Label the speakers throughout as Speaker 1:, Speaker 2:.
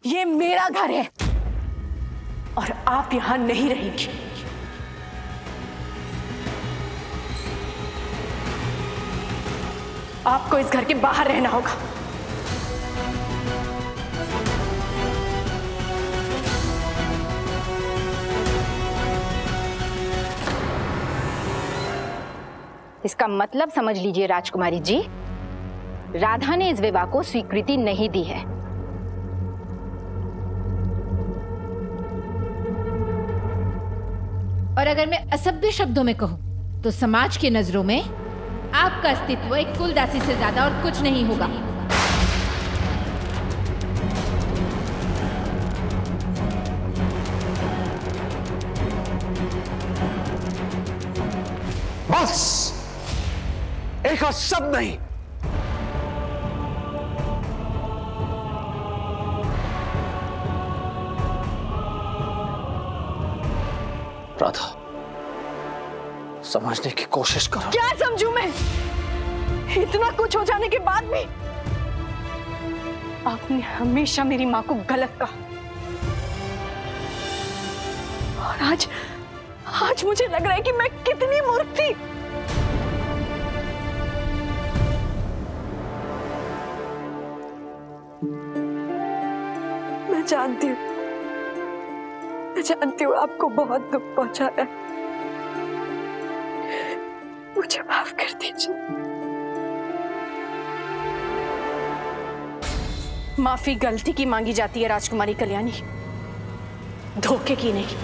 Speaker 1: ये मेरा घर है और आप यहां नहीं रहेंगी। आपको इस घर के बाहर रहना होगा।
Speaker 2: इसका मतलब समझ लीजिए राजकुमारी जी, राधा ने इस विवाह को स्वीकृति नहीं दी है।
Speaker 3: और अगर मैं असभ्य शब्दों में कहूं तो समाज की नजरों में आपका अस्तित्व एक कुलदासी से ज्यादा और कुछ नहीं होगा।
Speaker 4: बस एक और शब्द नहीं। राधा, समझने की कोशिश करो।
Speaker 1: क्या समझूं मैं? इतना कुछ हो जाने के बाद भी आपने हमेशा मेरी मां को गलत कहा और आज मुझे लग रहा है कि मैं कितनी मूर्ख थी। मैं जानती हूँ आपको बहुत दुख पहुंचाना है। मुझे माफ कर दीजिए। माफी गलती की मांगी जाती है राजकुमारी कल्याणी, धोखे की नहीं।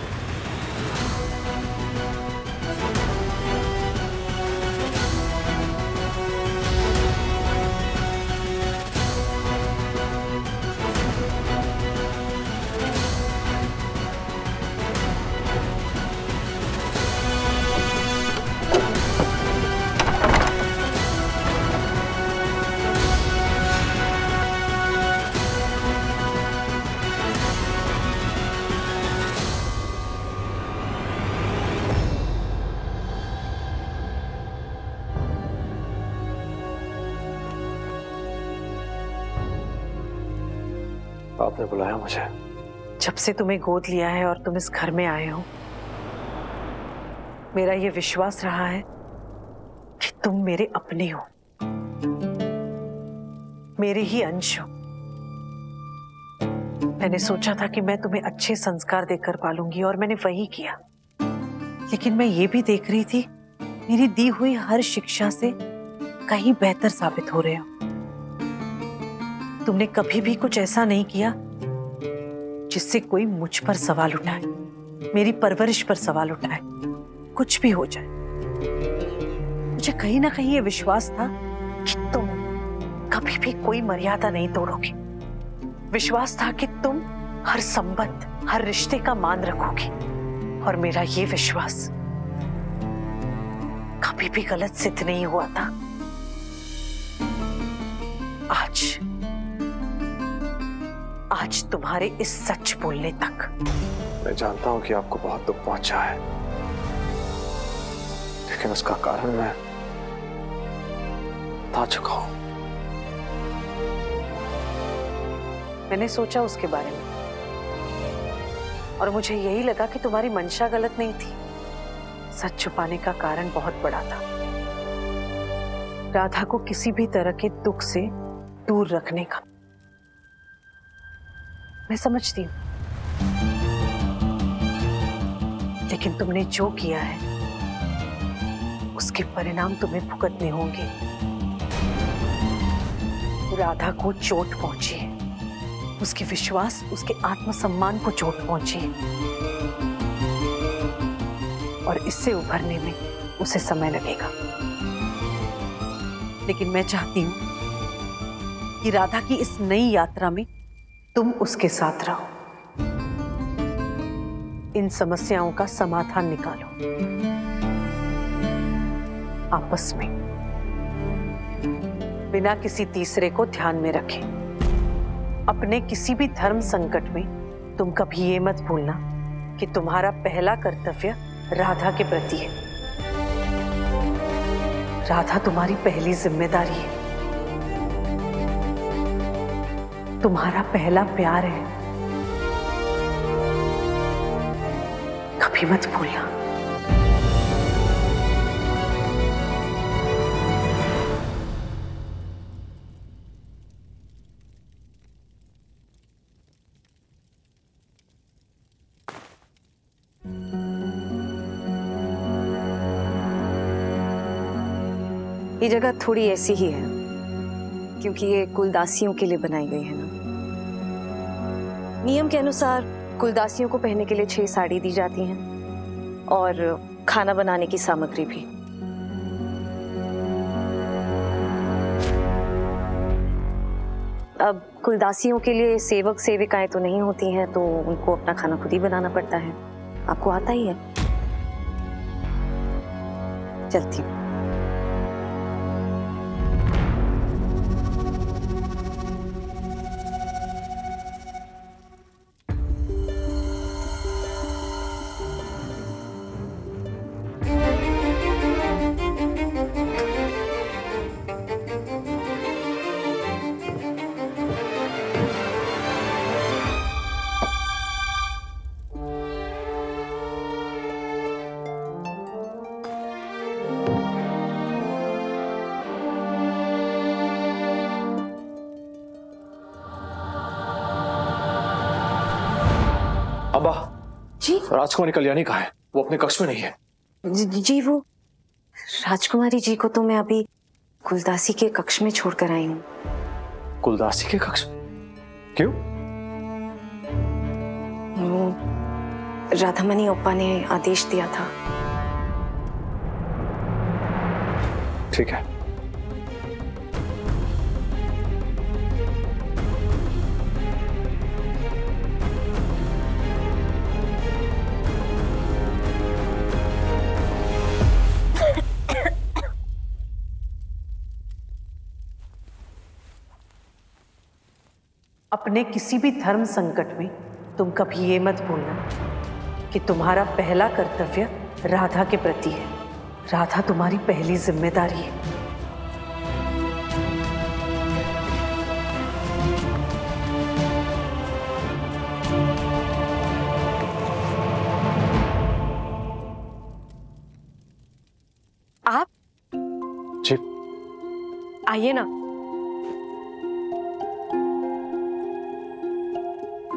Speaker 4: आपने बुलाया मुझे?
Speaker 5: जब से तुम्हें गोद लिया है और तुम इस घर में आए हो, मेरा ये विश्वास रहा है कि तुम मेरे अपने हो, मेरे ही अंश हो। मैंने सोचा था कि मैं तुम्हें अच्छे संस्कार देकर पालूंगी और मैंने वही किया। लेकिन मैं ये भी देख रही थी मेरी दी हुई हर शिक्षा से कहीं बेहतर साबित हो रहे हो। तुमने कभी भी कुछ ऐसा नहीं किया जिससे कोई मुझ पर सवाल उठाए, मेरी परवरिश पर सवाल उठाए। कुछ भी हो जाए, मुझे कहीं ना कहीं ये विश्वास था कि तुम कभी भी कोई मर्यादा नहीं तोड़ोगी। विश्वास था कि तुम हर संबंध, हर रिश्ते का मान रखोगी। और मेरा ये विश्वास कभी भी गलत सिद्ध नहीं हुआ था। आज तुम्हारे इस सच बोलने तक।
Speaker 4: मैं जानता हूं कि आपको बहुत दुख पहुंचा है, लेकिन उसका कारण मैं बता चुका हूं।
Speaker 5: मैंने सोचा उसके बारे में और मुझे यही लगा कि तुम्हारी मंशा गलत नहीं थी। सच छुपाने का कारण बहुत बड़ा था, राधा को किसी भी तरह के दुख से दूर रखने का। मैं समझती हूँ, लेकिन तुमने जो किया है उसके परिणाम तुम्हें भुगतने होंगे। राधा को चोट पहुंची है, उसके विश्वास, उसके आत्मसम्मान को चोट पहुंची है और इससे उभरने में उसे समय लगेगा। लेकिन मैं चाहती हूं कि राधा की इस नई यात्रा में तुम उसके साथ रहो, इन समस्याओं का समाधान निकालो आपस में, बिना किसी तीसरे को ध्यान में रखे। अपने किसी भी धर्म संकट में तुम कभी ये मत भूलना कि तुम्हारा पहला कर्तव्य राधा के प्रति है। राधा तुम्हारी पहली जिम्मेदारी है, तुम्हारा पहला प्यार है। कभी मत भूलना।
Speaker 6: ये जगह थोड़ी ऐसी ही है क्योंकि ये कुलदासियों के लिए बनाई गई है ना। नियम के अनुसार कुलदासियों को पहनने के लिए 6 साड़ी दी जाती हैं और खाना बनाने की सामग्री भी। अब कुलदासियों के लिए सेवक सेविकाएं तो नहीं होती हैं, तो उनको अपना खाना खुद ही बनाना पड़ता है। आपको आता ही है। चलती हूँ।
Speaker 4: अब्बा
Speaker 6: जी
Speaker 4: राजकुमारी कल्याणी कहाँ है? वो अपने कक्ष में नहीं है।
Speaker 6: जी वो राजकुमारी जी को तो मैं अभी कुलदासी के कक्ष में छोड़कर आई हूँ।
Speaker 4: कुलदासी के कक्ष? क्यों?
Speaker 6: वो राधामणि ओप्पा ने आदेश दिया था।
Speaker 4: ठीक है।
Speaker 5: अपने किसी भी धर्म संकट में तुम कभी ये मत भूलना कि तुम्हारा पहला कर्तव्य राधा के प्रति है। राधा तुम्हारी पहली जिम्मेदारी है।
Speaker 1: आप
Speaker 4: जी
Speaker 1: आइए ना,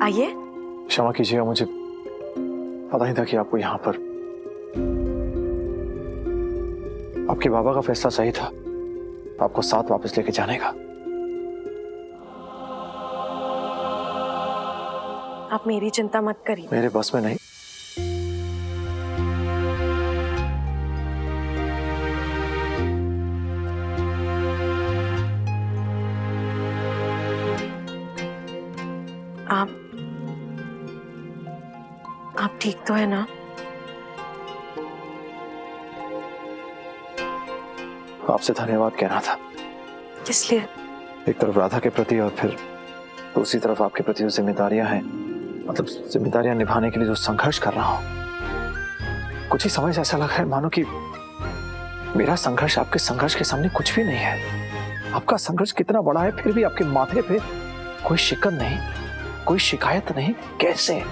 Speaker 1: आइए।
Speaker 4: क्षमा कीजिएगा, मुझे पता नहीं था कि आपको यहाँ पर। आपके बाबा का फैसला सही था, आपको साथ वापस लेके जाने का।
Speaker 1: आप मेरी चिंता मत करिए।
Speaker 4: मेरे बस में नहीं।
Speaker 1: आप ठीक तो है ना?
Speaker 4: आपसे धन्यवाद कहना था।
Speaker 1: किस लिए?
Speaker 4: एक तरफ राधा के प्रति और फिर दूसरी तरफ आपके प्रति जो जिम्मेदारियां हैं, मतलब जिम्मेदारियां निभाने के लिए जो संघर्ष कर रहा हूं। कुछ ही समय से ऐसा लग रहा है मानो कि मेरा संघर्ष आपके संघर्ष के सामने कुछ भी नहीं है। आपका संघर्ष कितना बड़ा है, फिर भी आपके माथे पे कोई शिकन नहीं, कोई शिकायत नहीं। कैसे?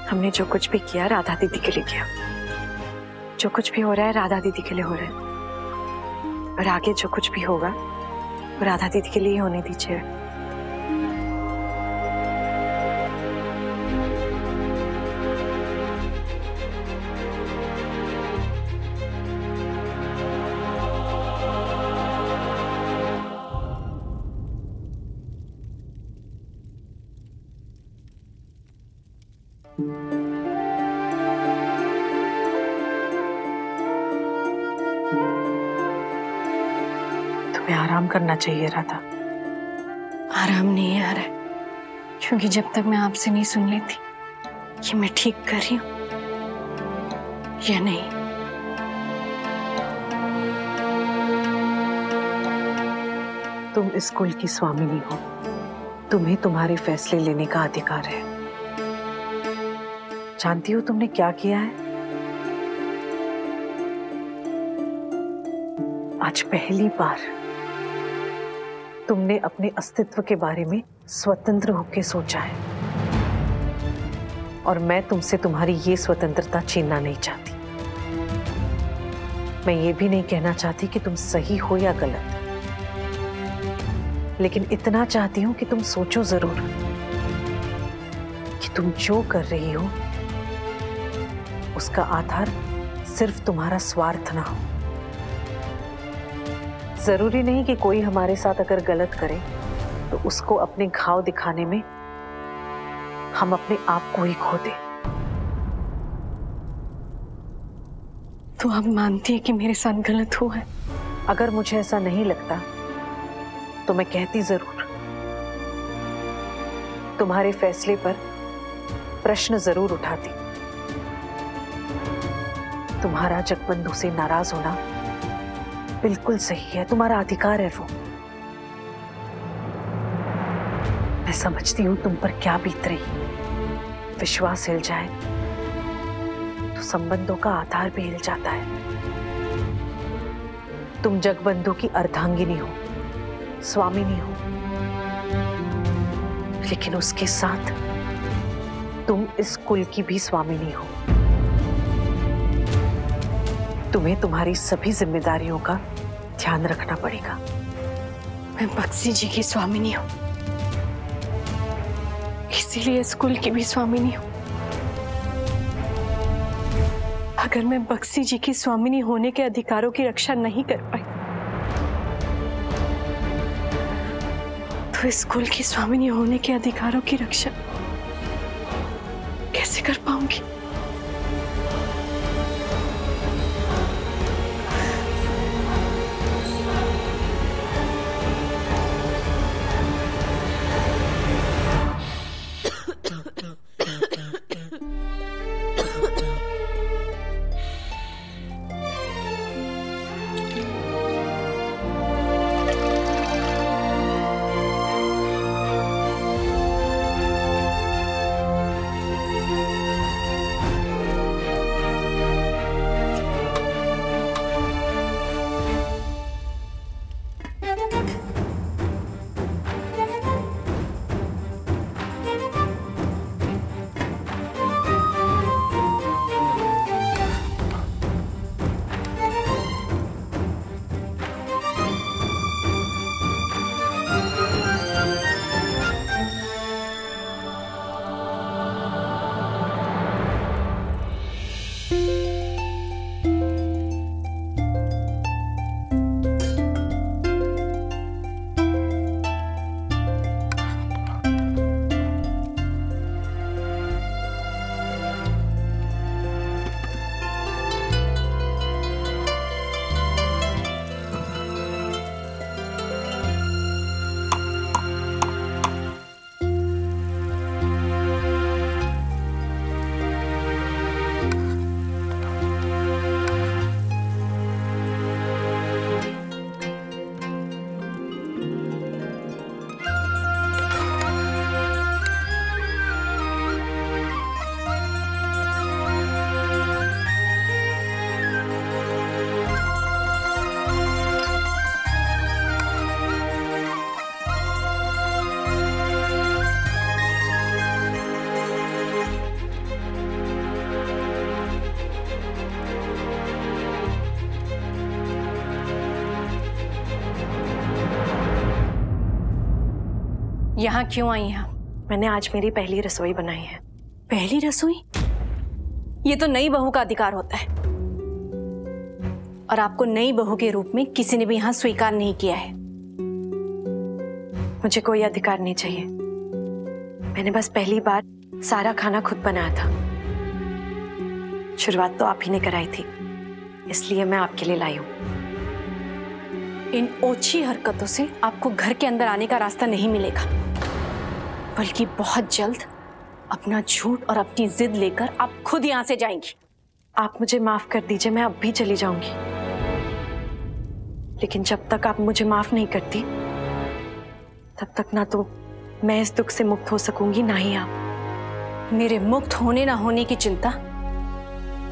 Speaker 1: हमने जो कुछ भी किया राधा दीदी के लिए किया। जो कुछ भी हो रहा है राधा दीदी के लिए हो रहा है, और आगे जो कुछ भी होगा वो राधा दीदी के लिए ही होने दीजिए।
Speaker 5: तुम्हें आराम करना चाहिए राधा।
Speaker 1: आराम नहीं आ रहा है, क्योंकि जब तक मैं आपसे नहीं सुन लेती कि मैं ठीक कर रही हूं या नहीं।
Speaker 5: तुम इस कुल की स्वामिनी हो, तुम्हें तुम्हारे फैसले लेने का अधिकार है। जानती हो तुमने क्या किया है? आज पहली बार तुमने अपने अस्तित्व के बारे में स्वतंत्र होकर सोचा है। और मैं तुमसे तुम्हारी ये स्वतंत्रता छीनना नहीं चाहती। मैं ये भी नहीं कहना चाहती कि तुम सही हो या गलत, लेकिन इतना चाहती हूं कि तुम सोचो जरूर कि तुम जो कर रही हो उसका आधार सिर्फ तुम्हारा स्वार्थ ना हो। जरूरी नहीं कि कोई हमारे साथ अगर गलत करे तो उसको अपने घाव दिखाने में हम अपने आप को ही खो दें।
Speaker 1: तो आप मानती है कि मेरे साथ गलत हुआ है?
Speaker 5: अगर मुझे ऐसा नहीं लगता तो मैं कहती जरूर। तुम्हारे फैसले पर प्रश्न जरूर उठाती। तुम्हारा जगबंधु से नाराज होना बिल्कुल सही है, तुम्हारा अधिकार है वो। मैं समझती हूं तुम पर क्या बीत रही। विश्वास हिल जाए तो संबंधों का आधार भी हिल जाता है। तुम जगबंधु की अर्धांगिनी हो, स्वामिनी हो, लेकिन उसके साथ तुम इस कुल की भी स्वामिनी हो। तुम्हें तुम्हारी सभी जिम्मेदारियों का ध्यान रखना पड़ेगा।
Speaker 1: मैं बक्सी जी की स्वामिनी हूं, इसीलिए इस कुल की भी स्वामिनी हूं। अगर मैं बक्सी जी की स्वामिनी होने के अधिकारों की रक्षा नहीं कर पाई तो इस कुल की स्वामिनी होने के अधिकारों की रक्षा कैसे कर पाऊंगी?
Speaker 6: यहाँ क्यों आई हैं?
Speaker 1: मैंने आज मेरी पहली रसोई बनाई है।
Speaker 6: पहली रसोई? ये तो नई बहू का अधिकार होता है, और आपको नई बहू के रूप में किसी ने भी यहाँ स्वीकार नहीं किया है।
Speaker 1: मुझे कोई अधिकार नहीं चाहिए। मैंने बस पहली बार सारा खाना खुद बनाया था। शुरुआत तो आप ही ने कराई थी, इसलिए मैं आपके लिए लाई हूँ।
Speaker 6: इन ओछी हरकतों से आपको घर के अंदर आने का रास्ता नहीं मिलेगा, बल्कि बहुत जल्द अपना झूठ और अपनी जिद लेकर आप खुद यहाँ से जाएंगी।
Speaker 1: आप मुझे माफ कर दीजिए, मैं अब भी चली जाऊंगी, लेकिन जब तक आप मुझे माफ नहीं करती तब तक ना तो मैं इस दुख से मुक्त हो सकूंगी, ना ही आप।
Speaker 6: मेरे मुक्त होने ना होने की चिंता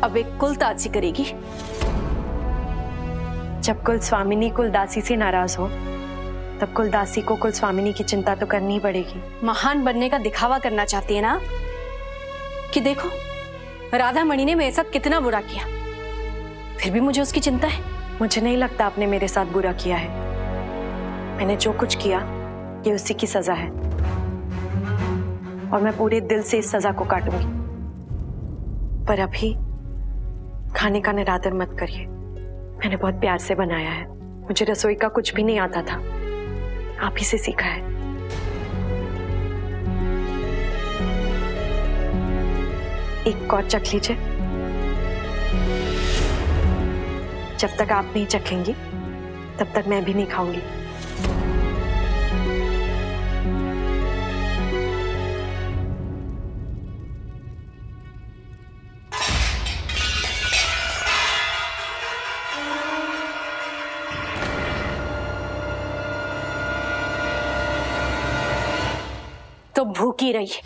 Speaker 6: अब एक कुलदासी करेगी।
Speaker 1: जब कुल स्वामिनी कुलदासी से नाराज हो तब कुलदासी को कुल स्वामिनी की चिंता तो करनी ही पड़ेगी।
Speaker 6: महान बनने का दिखावा करना चाहती है ना? कि देखो राधा मणि ने मेरे साथ कितना बुरा किया, फिर भी मुझे उसकी चिंता है।
Speaker 1: मुझे नहीं लगता आपने मेरे साथ बुरा किया है। मैंने जो कुछ किया ये उसी की सजा है, और मैं पूरे दिल से इस सजा को काटूंगी। पर अभी खाने का निरादर मत करिए। मैंने बहुत प्यार से बनाया है। मुझे रसोई का कुछ भी नहीं आता था, आप ही से सीखा है। एक और चख लीजिए। जब तक आप नहीं चखेंगी तब तक मैं भी नहीं खाऊंगी।
Speaker 6: तो भूखी रहिए,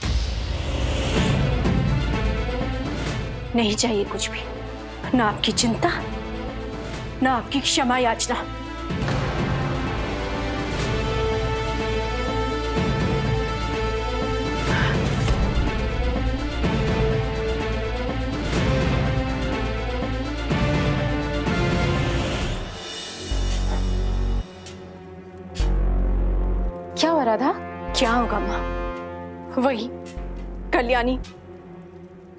Speaker 6: नहीं चाहिए कुछ भी, ना आपकी चिंता ना आपकी क्षमा याचना।
Speaker 2: क्या हुआ राधा?
Speaker 6: क्या होगा माँ? वही कल्याणी।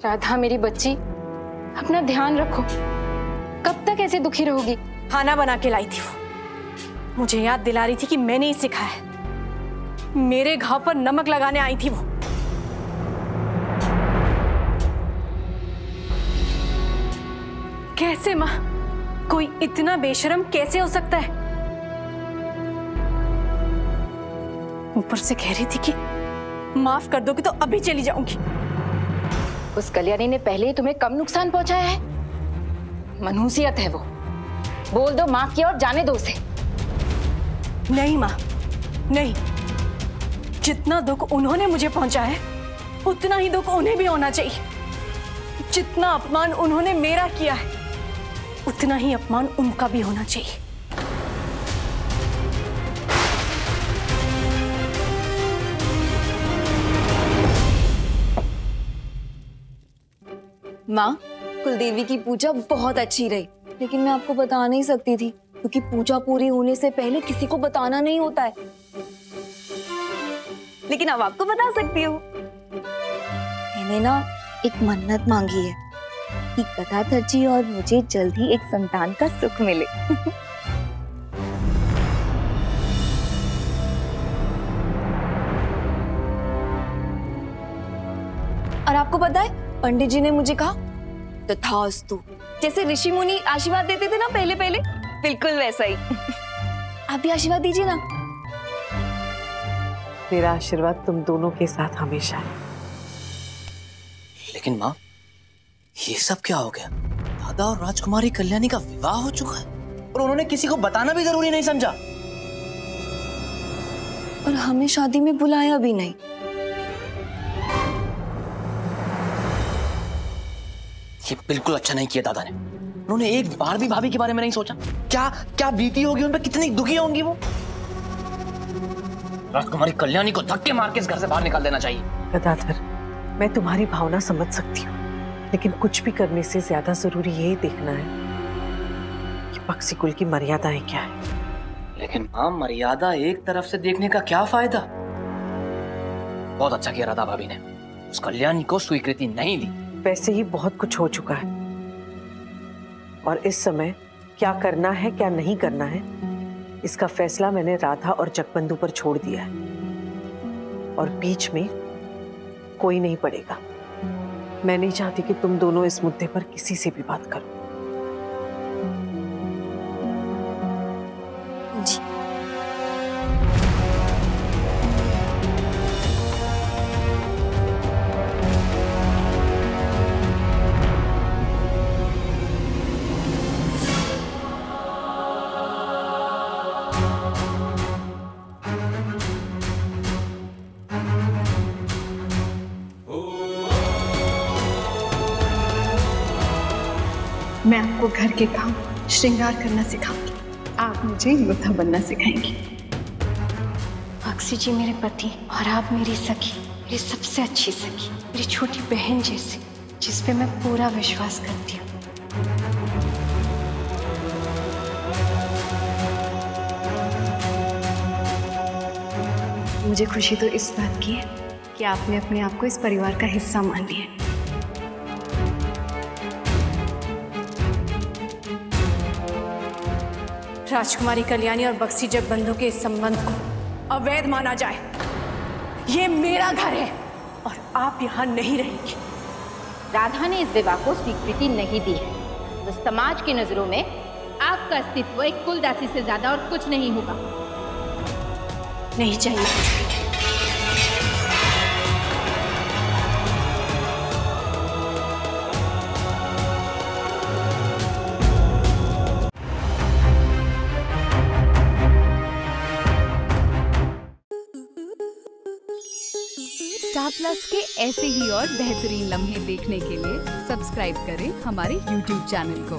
Speaker 2: राधा मेरी बच्ची, अपना ध्यान रखो। कब तक ऐसे दुखी रहोगी?
Speaker 6: खाना बना के लाई थी वो, मुझे याद दिला रही थी कि मैंने ही सिखाया है। मेरे घाव पर नमक लगाने आई थी वो। कैसे माँ, कोई इतना बेशरम कैसे हो सकता है? ऊपर से कह रही थी कि माफ कर दोगे तो अभी चली जाऊंगी।
Speaker 2: उस कल्याणी ने पहले ही तुम्हें कम नुकसान पहुंचाया है। मनहूसियत है वो। बोल दो माफ किया और जाने दो उसे।
Speaker 6: नहीं माँ, नहीं। जितना दुख उन्होंने मुझे पहुंचाया है उतना ही दुख उन्हें भी होना चाहिए। जितना अपमान उन्होंने मेरा किया है उतना ही अपमान उनका भी होना चाहिए।
Speaker 7: माँ, कुलदेवी की पूजा बहुत अच्छी रही, लेकिन मैं आपको बता नहीं सकती थी क्योंकि पूजा पूरी होने से पहले किसी को बताना नहीं होता है। लेकिन अब आपको बता सकती हूँ। मैंने ना एक मन्नत मांगी है कि गदाधर जी और मुझे जल्द ही एक संतान का सुख मिले। और आपको पता है पंडित जी ने मुझे कहा तथास्तु, जैसे ऋषि मुनि आशीर्वाद देते थे ना पहले पहले, बिल्कुल वैसा ही। आप भी आशीर्वाद दीजिए ना।
Speaker 5: मेरा आशीर्वाद तुम दोनों के साथ हमेशा है।
Speaker 8: लेकिन माँ, ये सब क्या हो गया? दादा और राजकुमारी कल्याणी का विवाह हो चुका है और उन्होंने किसी को बताना भी जरूरी नहीं समझा।
Speaker 7: और हमें शादी में बुलाया भी नहीं।
Speaker 8: ये बिल्कुल अच्छा नहीं किया दादा ने। उन्होंने एक बार भी भाभी के बारे में नहीं सोचा। क्या क्या बीती होगी उन पर, कितनी दुखी होंगी वो। राजकुमारी कल्याणी को धक्के मार के इस घर से बाहर निकाल देना चाहिए।
Speaker 5: गदाधर, मैं तुम्हारी भावना समझ सकती हूँ, लेकिन कुछ भी करने से ज्यादा जरूरी यही देखना है कि पक्षी कुल की मर्यादाएं क्या है।
Speaker 8: लेकिन माँ, मर्यादा एक तरफ से देखने का क्या फायदा? बहुत अच्छा किया राधा भाभी ने, उस कल्याणी को स्वीकृति नहीं दी।
Speaker 5: वैसे ही बहुत कुछ हो चुका है और इस समय क्या करना है क्या नहीं करना है इसका फैसला मैंने राधा और जगबंधु पर छोड़ दिया है, और बीच में कोई नहीं पड़ेगा। मैं नहीं चाहती कि तुम दोनों इस मुद्दे पर किसी से भी बात करो।
Speaker 7: जी।
Speaker 6: मैं आपको घर के काम श्रृंगार करना सिखाऊंगी, आप मुझे योद्धा बनना सिखाएंगी। अक्षी जी मेरे पति और आप मेरी सखी, मेरी सबसे अच्छी सखी, मेरी छोटी बहन जैसी, जिस पे मैं पूरा विश्वास करती हूँ। मुझे खुशी तो इस बात की है कि आपने अपने आप को इस परिवार का हिस्सा मान लिया। राजकुमारी कल्याणी और बक्सी जग बंधु के इस संबंध को अवैध माना जाए। ये मेरा घर है और आप यहाँ नहीं रहेंगी।
Speaker 3: राधा ने इस विवाह को स्वीकृति नहीं दी है, तो समाज की नजरों में आपका अस्तित्व एक कुलदासी से ज्यादा और कुछ नहीं होगा।
Speaker 6: नहीं चाहिए।
Speaker 9: स्टार प्लस के ऐसे ही और बेहतरीन लम्हे देखने के लिए सब्सक्राइब करें हमारे YouTube चैनल को।